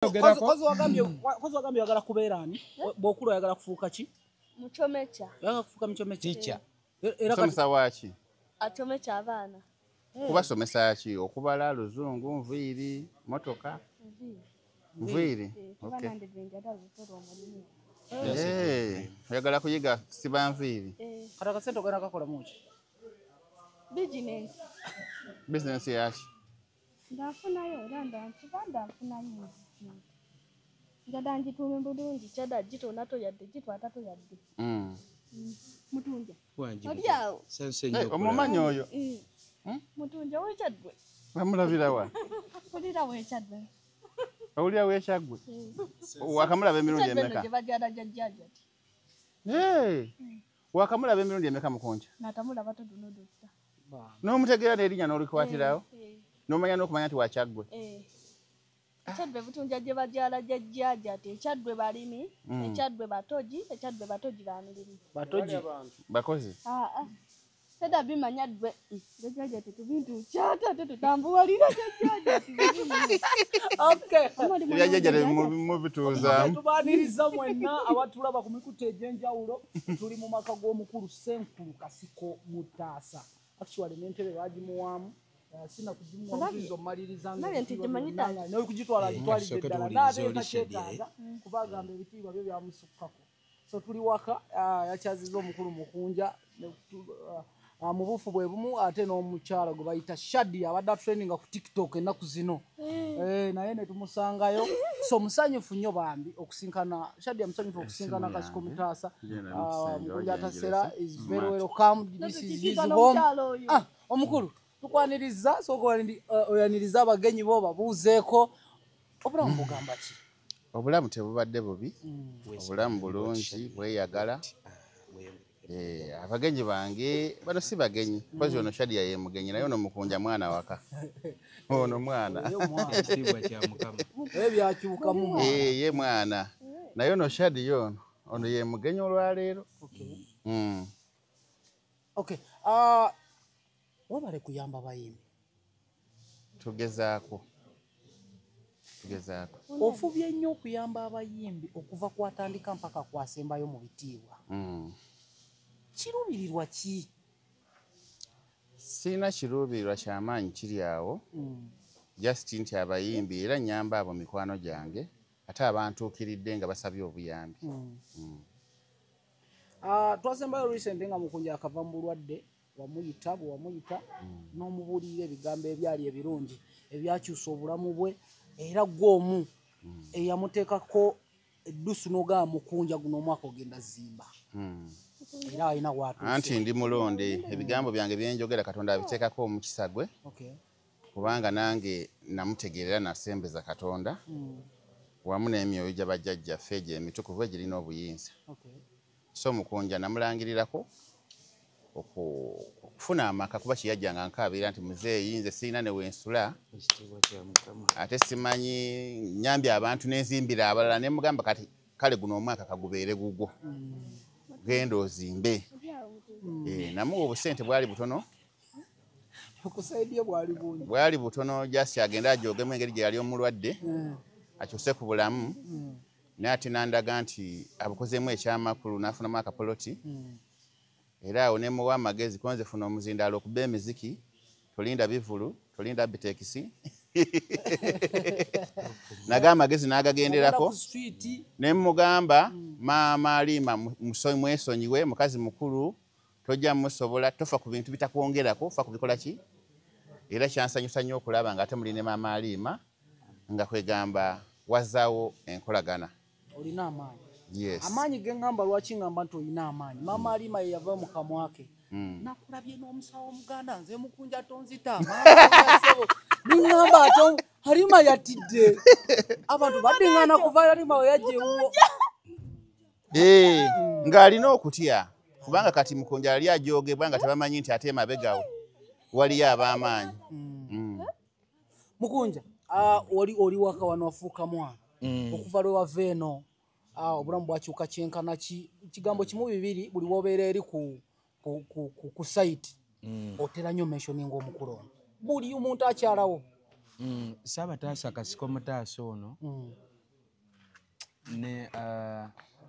Kozi wagambye yagala kubeera ani? Bw'okula yagala kufuuka ki? Muchomecha. Yagala kufuuka muchomecha. Teacher. Era Somesa waki? Achomecha abaana. Kubasomesa ki? Okubala, luzungu, nviiri, motoka? Nviiri. Okay. Oyagala kuyiga siba nviiri? Kati akasente ogenda kakola muki? Business. Business yaki? Ndafunayo era ndanfunayo. Njada njitume bulungi kyada gitona toyadde gitwata toyadde. Mutunja. Oliawo. Omumanyi oyo? Mutunja wekyadwe. Bamulabira wa? Kulira wekyadwe. Owulira weekyagwe? Wakamulaba emirundi emeka? Gyebajala jjajjaja. Wakamulaba emirundi emeka Mukunja? Natamulaba todunodosa. N'omutegeera n'erinnya n'olikwatirawo? N'omanya n'okumanya nti wakyagwe? Ekyadwe butunja gye bajala jjajjaja ate ekyadwe balimi, ekyadwe batogi baanirimu. Batogi bakozi? Seda bimanya dwe jjajjaja tetubintu kyata tetutambuwalira jjajjaja. Okay. Jjajjaja mubituuzaamu. Tubaaniriza mwenna abatulaba ku mikutu egy'enjawulo. Tuli mu maka g'omukulu Ssenkulu Kasiko Mutaasa. Actually n'entebe baagimuwaamu. Sina kujimuwambizo maliriza nga no kujitwala gitwalide ddala n'abeeka kyetaaga kubagamba ebitiibwa byo byamusukkako. So tuli waka yakyaziza omukulu Mukunja mu bufu bwe bumu ate n'omukyala gwe bayita Shadi abadde training ku TikTok ennaku zino. Naye ne tumusangayo. So musanyufu nnyo bambi okusinkana Shadi amusanyufu okusinkana Kasiko Mutaasa. Mukunja Tasera is very welcome. This is his home. Omukulu tukwaniriza oyaniriza abagenyi bo babuuzeeko obulamu bugamba ki? Obulamu tebubadde bubi, obulamu bulungi bweyagala. Abagenyi bange bano si bagenyi kozi ono Shadia ye mugenyi naye ono Mukunja mwana waka. Ono mwana ebyakyukamu ye mwana naye ono Shadia ono ye mugenyi olwaleero. Okay. Wabale kuyamba bayimbi. Tugezaako. Ofubye nnyo okuyamba abayimbi okuva kwatandika mpaka kwasembayo mu bitiibwa. Kiruubirirwa ki? Sina kiruubirirwa kyamaanyi kiri awo. Just nti abayimbi era nnyamba abo mikwano gyange ate abantuukiridde nga basabye obuyambi. Twasembayo recent nga Mukunja akava mu bulwadde. Wamuyita n'omubuulira ebigambo ebyali ebirungi ebyakyusa obulamu bwe era gw'omu eyamuteekako eddusu n'ogamba Mukunja guno omwaka ogenda zimba. Era alina watuuse. Anti ndi mulonde ebigambo byange byenjogera Katonda abiteekako omukisa gwe. Kubanga nange namutegeerera nasembeza Katonda wamu n'emyoyo gya bajjajjaffe egyo emitukuvu egirina obuyinza. So Mukunja namulangirirako okufuna amaka kuba kiyajjanga nkaabira nti muzeeyi nze sirina ne wensula ate simanyi nyambye abantu n'enzimbira abalala ne mugamba kati kale guno omwaka kagubeere gugwo genda ozimbe. Namuwa obusente bwali butono okusaidye bwali butono just agenda ajogemu engeri gye yali omulwadde akyuse ku bulamu naye ate nandaga nti abukozeemu ekyamakulu n'afunamu akapoloti. Era awo ne muwa amagezi konze funa omuzindaalo okuba emiziki tolinda bivulu tolinda bitekisi naga amagezi n'agagenderako ne mugamba maama Alima mwesonyiwe mukazi mukulu tojja musobola tofa ku bintu bitakwongerako fa kubikola ki. Era kyansanyusa nnyo okulaba nga ate muli ne maama Alima nga kwegamba wazaawo enkolagana. Olina amaanyi. Yes. Amaanyi gengamba lwaki ngamba nti olina amaanyi. Maama Alima ye yava mu kamwa ke. Nakulabye n'omusawo omuganda nze Mukunja tonzita. Ningamba ate Alima yatidde. Abantu badingana kuva Alima we yajjewo. Ng'alina okutya kubanga kati Mukunja yali ajogebwa nga tebamanyi nti ate emabegawe waliyo ab'amaanyi. Mukunja oli waka wano wafuuka mwana okuva lwe wava eno. Obulamu bwakyuka kyenkana ki kigambo kimu bibiri buli wobeera eri ku site otera nnyo mentioning omukulu ono buli omuntu akyalawo Saabataasa Kasiko Mutaasa ono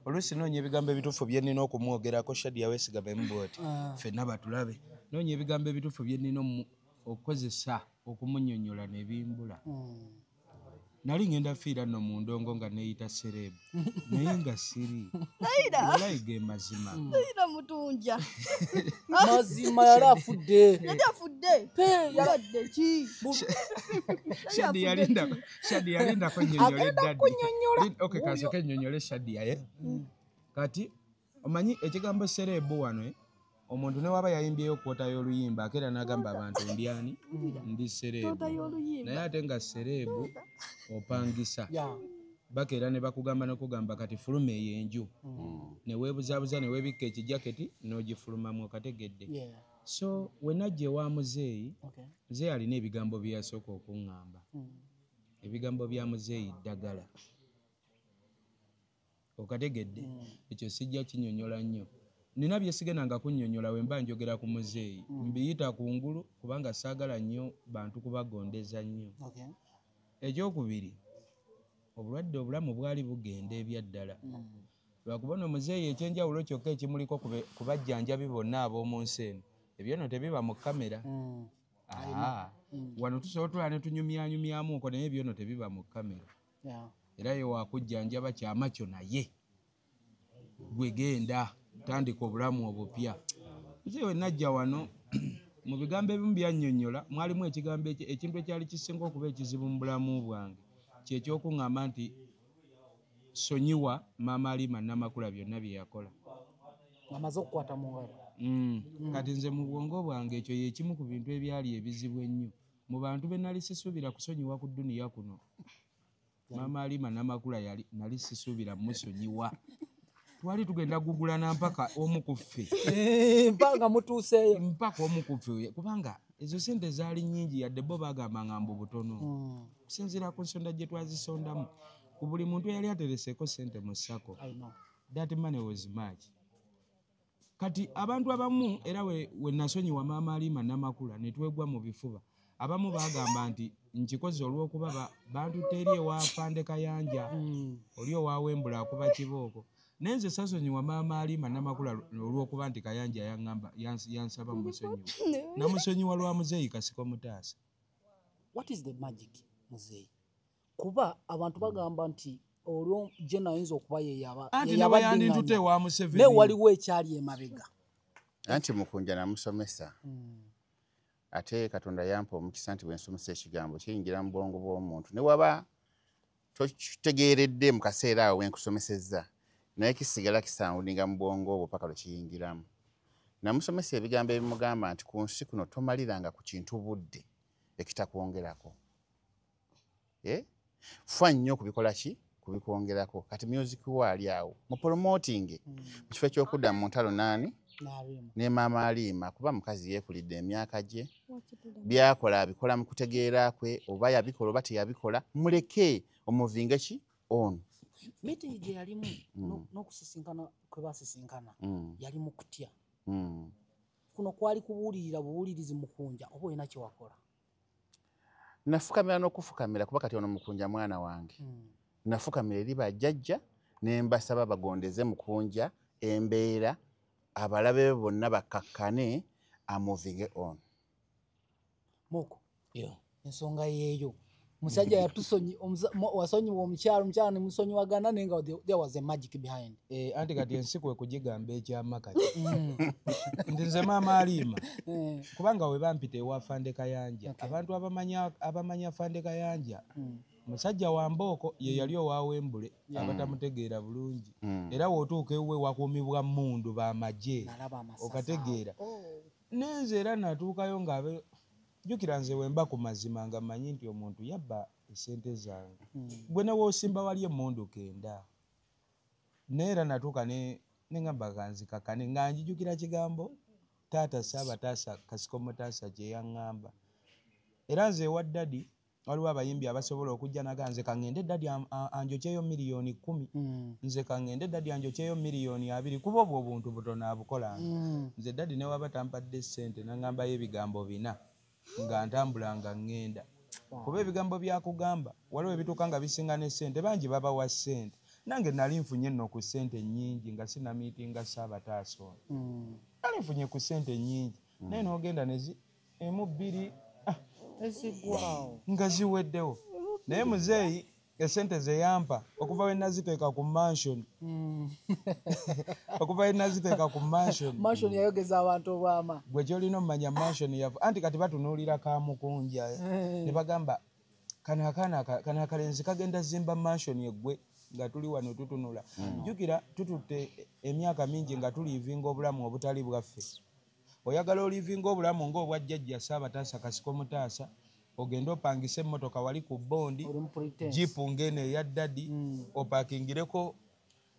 oluusi noonya ebigambo ebituufu bye nnina okumwogerako Shadia weesigame mbwoti ffenna batulabe noonya ebigambo ebituufu bye nnina okukozesa okumunnyonnyola ne bimbula nali ngenda fiira nno mu ndongo nga neeyita serebu naye nga siri walayi ge mazima Naira mutunja mazima yali afudde yabadde ki Shadia yalindako nnyonnyola eddadi kasooke nnyonnyole Shadia ye kati omanyi ekigambo serebu wano omuntu ne waba yayimbyeyo kwota y'oluyimba akeera n'agamba abantu ndi ani ndi serebu naye ate nga serebu opangisa bakeera ne bakugamba n'okugamba kati fuluma eyo enju ne weebuzaabuza ne weebikka ekijaketi n'ogifulumamu okategedde so we najja ewa muzeeyi muzeeyi alina ebigambo bye yasooka okuŋŋamba ebigambo bya muzeeyi ddagala okategedde ekyo sijja kinnyonnyola nnyo nina bye sigendanga kunnyonnyola we mba njogera ku muzeeyi mbiyita kungulu kubanga saagala nnyo bantu kubagondeza nnyo ekyokubiri obulwadde obulamu bwali bugenda ebyaddala lwakubona omuzeeyi ekyenjawulo kyokka ekimuliko ku bajjanjabi bonna ab'omu nsi eno ebyo nno tebiba mu kamera wano tusobola tulaba ne tunyumyanyumyamuko naye ebyo nno tebiba mu kamera era ye wakujjanjaba kyama kyo naye gwe genda tandika obulamu obupya nze we najja wano mu bigambo ebimu byannyonnyola mwalimu ekigambo ekintu ekyali kisinga okuba ekizibu mu bulamu bwange kyekyokuŋŋamba nti sonyiwa maama Alima Namakula byonna bye yakola amaze okukwata mu ngalo kati nze mu bwongo bwange ekyo yekimu ku bintu ebyali ebizibu ennyo mu bantu be nali sisuubira kusonyiwa ku dduniya kuno maama Alima Namakula nali sisuubira musonyiwa twali tugenda gugulana mpaka omu ku ffe mpaka mutuuseeyo mpaka omu ku ffe kubanga ezo sente zaali nnyingi yadde bo bagambanga mbu butono kusinziira ku nsonda gye twazisondamu ku buli muntu eyali atereseeko sente mu ssako that money was much kati abantu abamu era we nasonyiwa maama Alima Namakula ne twegwa mu bifuba abamu bagamba nti nkikoze olw'okuba bantu teri ewa Afande Kayanja oli owawembula akuba kibooko naye nze sasonyiwa maama Alima Namakula olw'okuba nti Kayanja yansaba musonyiwa namusonyiwa lwa muzeeyi Kasiko Mutaasa. What is the magic muzeeyi? Kuba abantu bagamba nti olwo gye nayinza okuba yeyabadde ewa Museveni naye waliwo ekyali emabega anti Mukunja namusomesa ate Katonda yampa omukisa nti bwensomesa ekigambo kiyingira mu bwongo bw'omuntu ne waba tokitegeeredde mu kaseera awo wenkusomesezza naye kisigala kisawundinga mu bwongo obwo paka lwe kiyingiramu. Namusomesa ebigambo ebimugamba nti ku nsi kuno tomaliranga ku kintu budde ekitakwongerako. Fa nnyo kubikola ki? Kubikwongerako. Kati music waali awo mu promoting mu kifo eky'okudda mu ntalo nani ne maama Alima kuba mukazi yeekulidde emyaka gye byakola abikola mu kutegeera kwe oba yabikola oba teyabikola muleke omuvinge ki ono meeting gye yalimu n'okusisinkana kwe basisinkana yali mu kutya kuno kwali kubuulirira buwulirizi Mukunja oba olina kye wakola? Nafukamira n'okufukamira kuba kati ono Mukunja mwana wange nafukamira eri bajjajja ne mbasaba bagondeze Mukunja embeera abalabe be bonna bakkakkane amuvinge on. Moko ensonga yeeyo musajja wasonyiwa omukyala ne musonyiwagana naye nga there was a magic behind. Anti kati ensi kwe kugigamba ekyama kati nti nze maama Alima kubanga we bampita ewa Afande Kayanja abantu abamanya Afande Kayanja musajja wa Mbooko ye yali owawembule abatamutegeera bulungi era wootuuka ewe wakuumibwa mundu b'amagye okategeera nenze era natuukayo nga jjukira nze wemba ku mazima nga manyi nti omuntu yabba esente zange gwe ne woosimba wali emmundu kenda naye era natuuka ne ngamba kanzikakane nga njijukira kigambo taata Saabataasa Kasiko Mutaasa kye yaŋŋamba era nze ewa ddadi waliwo abayimbi abasobola okujja naganze kangende ddadi anjokyeyo miliyoni 10 nze kangende ddadi anjokyeyo miliyoni 2 kuba obwo obuntu butono abukolanga nze ddadi ne waba tampadde ssente naŋŋambayo ebigambo 4 nga ntambula nga ŋŋenda kuba ebigambo byakugamba waliwo ebituuka nga bisinga ne ssente bangi babawa ssente nange nali nfunye nno ku ssente nnyingi nga sinamiitinga Ssaabataasa ono. Nali nfunye ku ssente nnyingi naye n'ogenda emu bbiri nga ziweddewo. Naye muzeeyi esente ze yampa okuva we naziteeka ku mansion mansion yayogeza abantu obwama gwe kyolina omumanya mansion yavu anti kati batunuulira Kamukunja ne bagamba kano akalenzi kagenda zimba mansion yeggwe nga tuli wano tutunula. Jjukira tututte emyaka mingi nga tuliivinga obulamu obutali bwaffe. Oyagala oliivinga obulamu ng'obwa jjajja Ssaabataasa Kasiko Mutaasa, ogenda opangisa emmotoka wali ku bondi jipu ng'eno eya ddadi opakingireko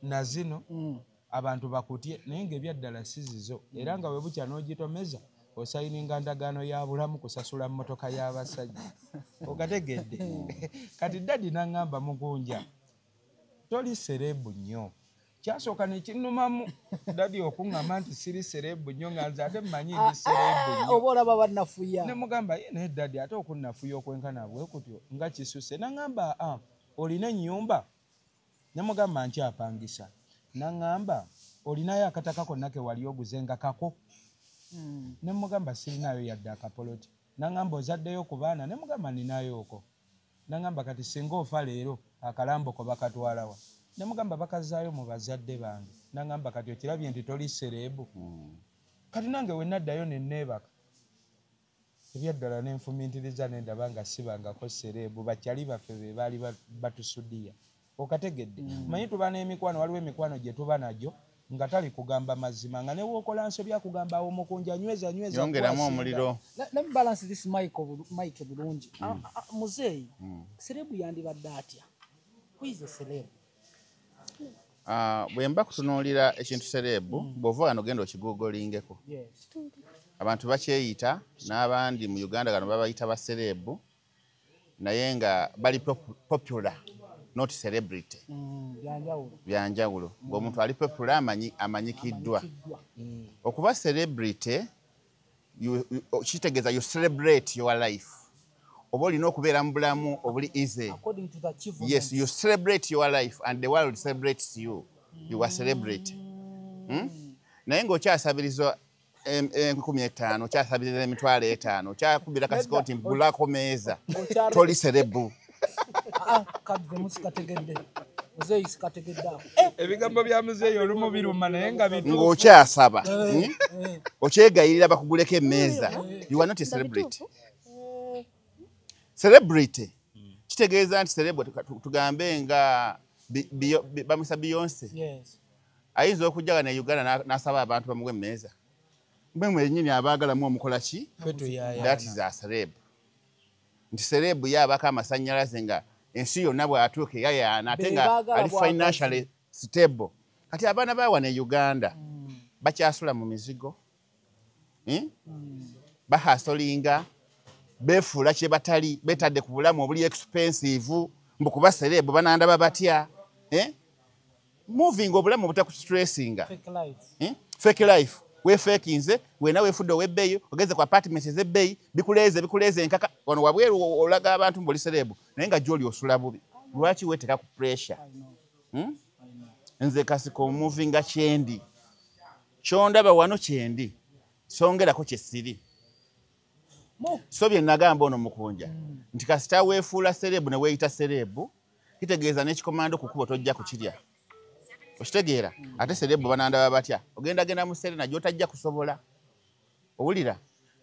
na zino abantu bakutye naye ng'ebyaddala si zizo era nga we bukya n'ogitomeza osayininga ndagaano ya bulamu kusasula mmotoka y'abasajja. Okategedde kati ddadi n'aŋŋamba Mugunja toli serebu nnyo. Kyasooka ne kinnumamu ddadi okuŋŋamba nti siri serebu nnyo nga nze ate mmanyi ndi serebu nnyo. Oba olaba bannafuya. Ne mugamba ye naye ddadi ate okunnafuya okwenkana bwe kutyo nga kisuse. N'aŋŋamba olina ennyumba? Ne mugamba nkyapangisa. N'aŋŋamba olinayo akataka konna ke wali oguze nga kako? Ne mugamba sirinayo yadde akapoloti. N'aŋŋamba ozaddeyo ku baana? Ne mugamba ninayo okwo. N'aŋŋamba kati singa ofa leero akalambo ko bakatwala wa? Ne mugamba bakazaayo mu bazadde bange. N'aŋŋamba kati okirabye nti toli serebu? Kati nange we naddayo ne neebaka ebyaddala ne nfumiitiriza ne ndaba nga sibangako serebu bakyali baffe be baali batusudiya. Okategedde manyi tuba n'emikwano, waliwo emikwano gye tuba nagyo nga tali kugamba mazima nga ne wookola nsobya kugamba awo Mukunja nyweza yongeramu omuliro. Let me balance this mic bulungi. Muzeeyi serebu yandibadde atya? Who is a celeb? Bwe mba kutunuulira ekintu serebu bw'ova wano genda okigugolingeko. Abantu bakyeyita n'abandi mu Uganda gano babayita baserebu naye nga bali popular not celebrity. Byanjawulo. Ng'omuntu ali popular amanyikiddwa. Okuba celebrity kitegeeza you celebrate your life. Oba olina okubeera mu bulamu obuli easy. Yes, you celebrate your life and the world celebrates you. You are celebrity. Naye ng'okyasabiriza 15,000, okyasabiriza 5,000, okyakubira kasikoti mbulako meeza. Toli serebu. Ebigambo bya muzeeyi olumu biruma naye nga bituufu. Ng'okyasaba okyegayirira bakuguleko emmeeza. You are not a celebrity. Celebrity kitegeeza nti celebrity tugambe nga bamwisa Beyonce. Ayinza okujjaga ne Uganda n'asaba abantu bamuwe emmeeza. Mbe mwennyini abaagalamu omukola ki? That is a celeb. Nti celeb yaabako amasannyalaze nga ensi yonna bw'atuuka eyayaana ate nga ali financially stable. Kati abaana baawa ne Uganda bakyasula mu mizigo, bahasolinga, beefuula kye batali, betadde ku bulamu obuli expensive, mbu kuba serebu banandaba batya. Moving obulamu obutakustrесsinga. Fake life. Weefeekinze, weena weefudde ow'ebbeeyi, ogeze ku apartment ez'ebbeeyi, bikuleeze enkaka. Wano wabweru olaga abantu mbuli serebu naye nga gy'oli osula bubi. Lwaki weeteka ku pressure? Nze Kasiko movinga kyendi. Kyondaba wano kyendi. Songerako kye siri. So bye nagamba ono Mukunja nti kasita weefuula serebu ne weeyita serebu kitegeeza n'ekikomando ku kkubo tojja kukirya. Okitegeera ate serebu banandaba batya? Ogenda mu Serena gy'otajja kusobola. Owulira?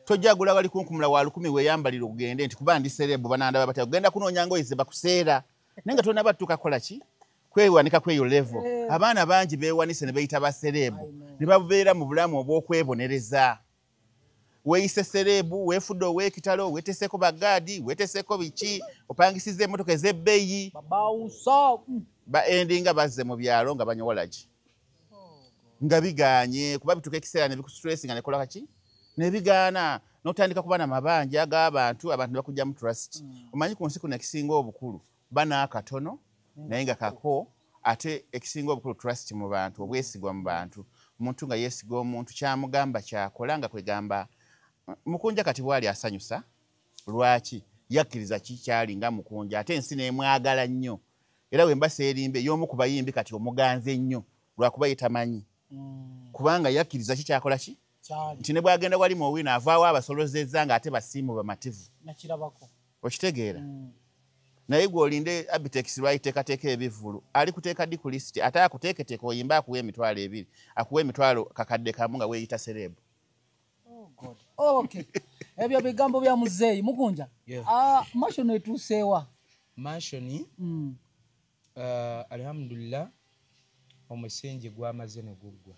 Tojja gula wali kunkumula wa 10 weeyambalira ogende nti kuba ndi serebu banandaba batya. Ogenda kunoonya ngoye ze bakuseera. Naye nga tonnaba tuuka kukola ki? Kwewanika kweyo level. Abaana bangi beewanise ne beeyita baserebu ne babeera mu bulamu obw'okwebonereza. Weeyise serebu, weefudde ow'ekitalo, weeteseko bagaadi, weeteseko biki, opangisiza emmotoka ez'ebbeeyi. Baendinga bazze mu byalo nga banyowola ki? Nga bigaanye kuba bituuka ekiseera ne bikustressing ne kola kaki? Ne bigaana n'otandika kuba n'amabanja g'abantu abantu ne bakugyamu trust. Omanyi ku nsi kuno ekisinga obukulu bana akatono naye nga kako ate ekisinga obukulu trust mu bantu, obwesigwa mu bantu. Omuntu nga yeesiga omuntu kyamugamba kyakola nga kwegamba Mukunja kati bwali asanyusa. Lwaki? Yakkiriza ki kyali nga Mukunja ate ensi n'emwagala nnyo. era we mbasa erimbe y'omu ku bayimbi kati omuganze ennyo lwakuba yetamanyi kubanga yakkiriza kikyakola ki nti ne bwagenda wali mu owina avaawo abasolozezza nga ate basiimu bamativu okitegeera naye gw'olinde Abitex lwayiteekateeka ebivvulu ali kuteeka ddi ku lisiti ate akuteeketeeka oyimba akuwa emitwalo 2 akuwa emitwalo kakadde kamu nga weeyita serebu. Okay. Ebyo bigambo bya muzeeyi Mugunja. Mashoni etuuseewa? Mashoni alhamdulillah omusingi gwamaze ne guggwa.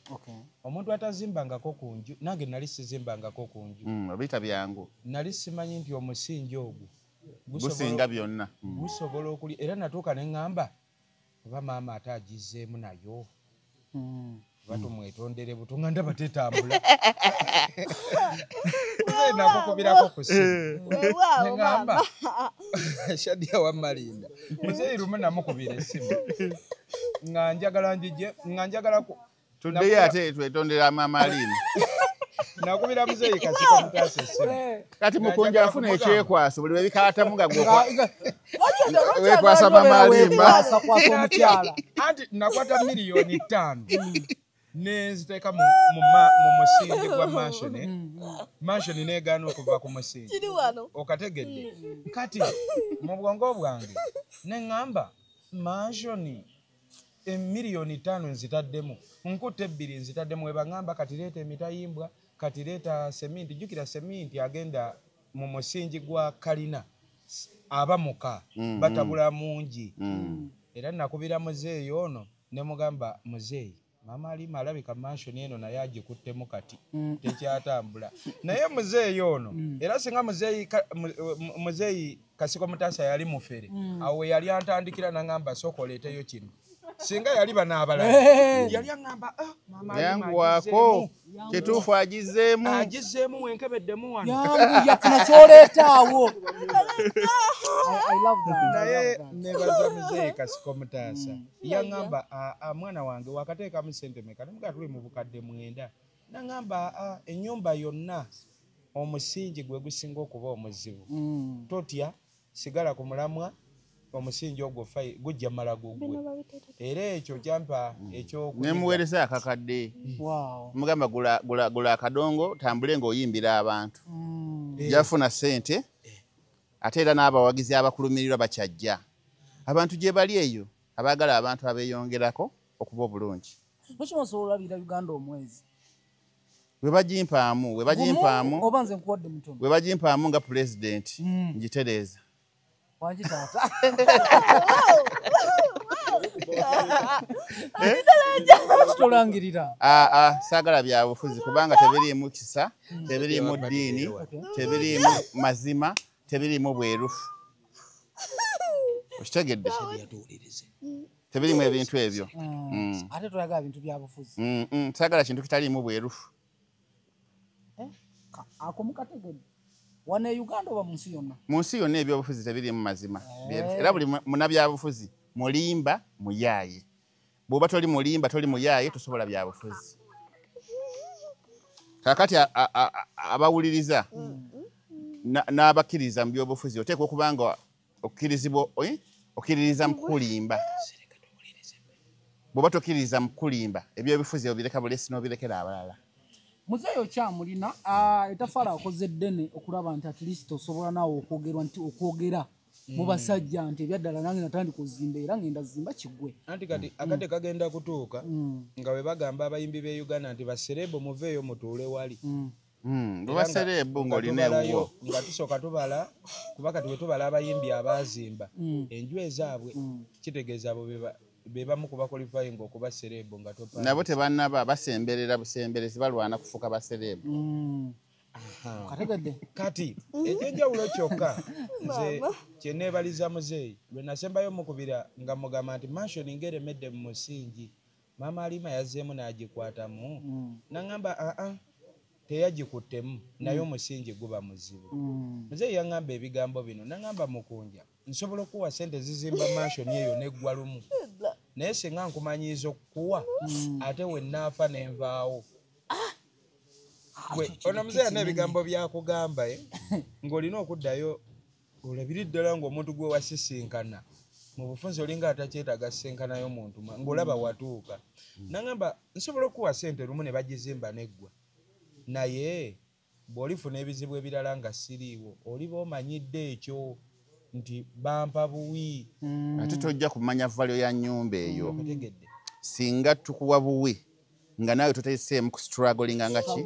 Omuntu atazimbangako ku nju nange nali sizimbangako ku nju. Obiyita byangu. Nali simanyi nti omusingi ogwo gusinga byonna gusobola okuli era natuuka ne ŋŋamba oba maama ate agizzeemu nayo batumwetondere butunga ndaba tetambula nakukubirako ku simu neŋŋamba Shadia Wamalinda muzeeyi lumu namukubira essimu nga njagala tuddeyo ate twetondera maama Alini nakubira muzeeyi Kasiko Mutaasa essimu kati Mukunja afuna ekyekwaso buli webikaatamu nga wekwasa maama Alimba anti nakwata miliyoni 5 neziteeka mu musingi gwa Mashoni negaana okuva ku musingi okategedde kati mu bwongo bwange neŋŋamba Mashoni emiliyoni 5 nzitaddemu nkutta 2 nzitaddemu webaŋŋamba kati leeta emitayimbwa kati leeta seminti jjukira seminti agenda mu musingi gwa kalina aba muka batabula mungi era nakubira muzeeyi ono ne mugamba muzeeyi maama Alima alabika Mashoni eno naye agikuttemu kati tekyatambula naye muzeeyi ono era singa muzeeyi Kasiko Mutaasa yali mufere awo yali antandikira naŋŋamba sooka oleeteyo kino singa yali banaabalala yali aŋŋamba yangwako kituufu agizzeemu wenkebeddemu wano yafuna kyoleetaawo. naye nebaza muzeeyi Kasiko Mutaasa yaŋŋamba mwana wange wakateekamu sente meka nemuga tuli mu bukadde 9 naŋŋamba ennyumba yonna omusingi gwe gusinga okuba omuzibu totya sigala ku mulamwa omusingi ogwo gujja mala gugwe era ekyo kyampa nemuweereza akakadde mugamba gula akadongo tambule ng'oyimbira abantu jafuna sente ate era n'abawagizi abakulumirirwa bakyajja abantu gye bali eyo abaagala abantu abeeyongerako okuba obulungi mukimasobola olabira Uganda omwezi webagimpaamu nga pulezidenti ngitereeza wangi taata kitolangirira saagala byabufuzi kubanga tebiriimu kisa tebiriimu ddiini tebiriimu mazima tebiriimu bwerufu okitegedde tebiriimu ebintu ebyo ate toyagala bintu byabufuzi saagala kintu kitaliimu bwerufu ako mukategedde wana Uganda oba munsi yonna? Munsi yonna ebyobufuzi tebiriimu mazima era buli munabyabufuzi mulimba muyaaye bw'oba toli mulimba toli muyaaye tosobola byabufuzi kakati abawuliriza n'abakkiriza mu byobufuzi oteekwa okubanga okkiririza mu kulimba bw'oba tokkiririza mu kulimba ebyobufuzi obireka bulesi n'obirekera abalala. Muzeeyi okyamulina etafaala akoze ddene okulaba nti at least osobola naawe okwogera mu basajja nti ebyaddala nange natandika ozimba era ngenda zimba kiggwe anti kati akate kagenda kutuuka nga bwe bagamba abayimbi b'e Uganda nti baserebo muveeyo mutuule wali baserebo ng'olina ewuwo nga tusooka tubala kuba kati bwe tubala abayimbi abaazimba enju ezaabwe kitegeeza abo be bamu ku bakwalifayinga okuba serebo nga topa nabo tebannaba basemberera busemberezi balwana kufuuka baserebo kati ekyenjawulo kyokka nze kyeneebaliza muzeeyi lwe nasembayo mukubira nga mugamba nti Mashoni ng'eremedde mu musingi maama Alima yazzeemu n'agikwatamu naŋŋamba teyagikuttemu naye omusingi guba muzibu muzeeyi yaŋŋamba ebigambo bino naŋŋamba Mukunja nsobola okuwa sente zizimba Mashoni eyo neggwa lumu naye singa nkumanyiiza okukuwa ate we naafa nenvaawo ono muzeeyi alina ebigambo byakugamba ng'olina okuddayo olabire ddala ng'omuntu gwe wasisinkana mu bufunze olinga atakyetaaga senkanayo muntu ng'olaba watuuka nagamba nsobola okuwa ssente lumu ne bagizimba neggwa naye bw'olifuna ebizibu ebirala nga siriiwo oliba omanyidde ekyo nti bampa buwi ate tojja kumanya valyo ya nnyumba eyo otegedde singa tukuwa buwi nga naawe toteeseemu ku strugglinga nga ki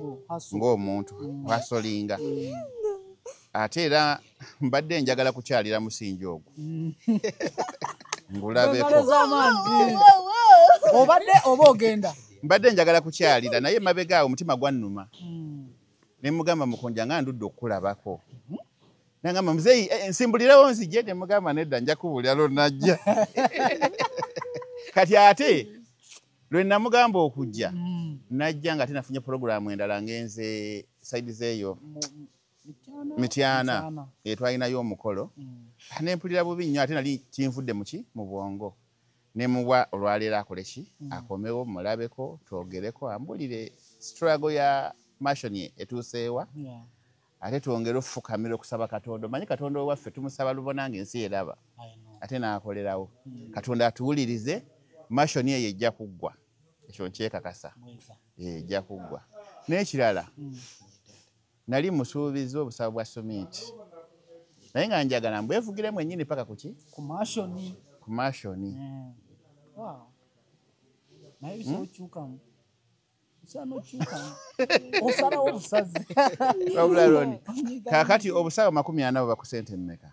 ng'omuntu wasolinga ate era mbadde njagala kukyalira musingi ogwo ngulabeko obadde oba ogenda mbadde njagala kukyalira naye mabega awo omutima gwannuma ne mugamba mukonja nga ndudde okukulabako nangamba muzeeyi nsimbulirewo nzije ne mugamba nedda nja kubuulira lwonnajja kati ate lwe namugamba okujja najja nga ate nafunye puroguramu endala ngenze saidi zeeyo Mityana twalinayo omukolo nempulira bubi nnyo ate nali kinvudde muki mu bwongo ne muwa olwaleero akole ki akomewo mulabeko twogereko ambulire struggle ya mashoni etuuseewa ate twongere ofukamira okusaba Katonda manyi Katonda owaffe tumusaba lubona ng'ensi eraba ate n'akolerawo Katonda atuwulirize mashoni eyo ejja kuggwa ekyo nkyekakasa ejja kuggwa n'ekirala nali musuubiza obusawo bwa somiti naye nga njagala mbwevugire mwennyini paka kuki ku mashoni naye bisa okyukamu bisana okyukamu osalawo obusazi wabula loni kaakati obusawo 40 buba ku sente mmeka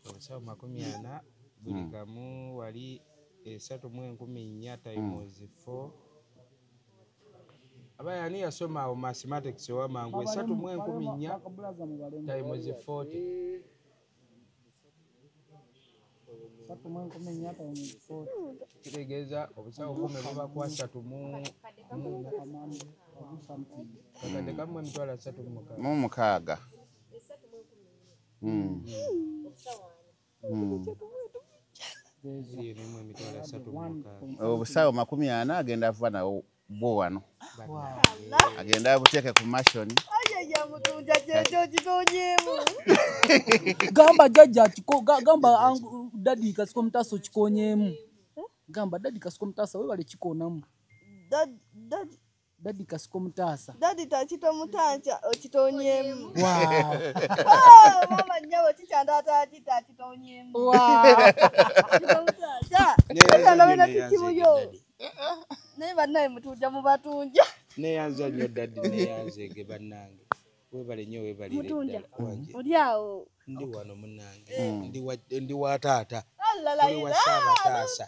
obusawo 40 buli kamu wali 3,400 times 4 abayani yasoma awo mathematics wamangu 3,400 times 40 kitegeeza obusawo 10 buba kwa 3 kakade kamwe emitwalo 3 obusawo 40 agenda ava nawo bwo wano agenda abuteeke ku mashoni gamba jajja gamba dadi kasiko mutaso kikonyemu gamba dadi kasiko mutasa webale kikonamu dadi kasiko mutasa dadi takito mutancha okitonyemu mama nyawo kikyanda takita kitonyemu naye bannaye mutuja mu batunja neyanza nnyo dadi neyanzege bannange webale nnyo webalire ddala oli awo ndi wano munnange ndi wa taata tuli wa Ssaabataasa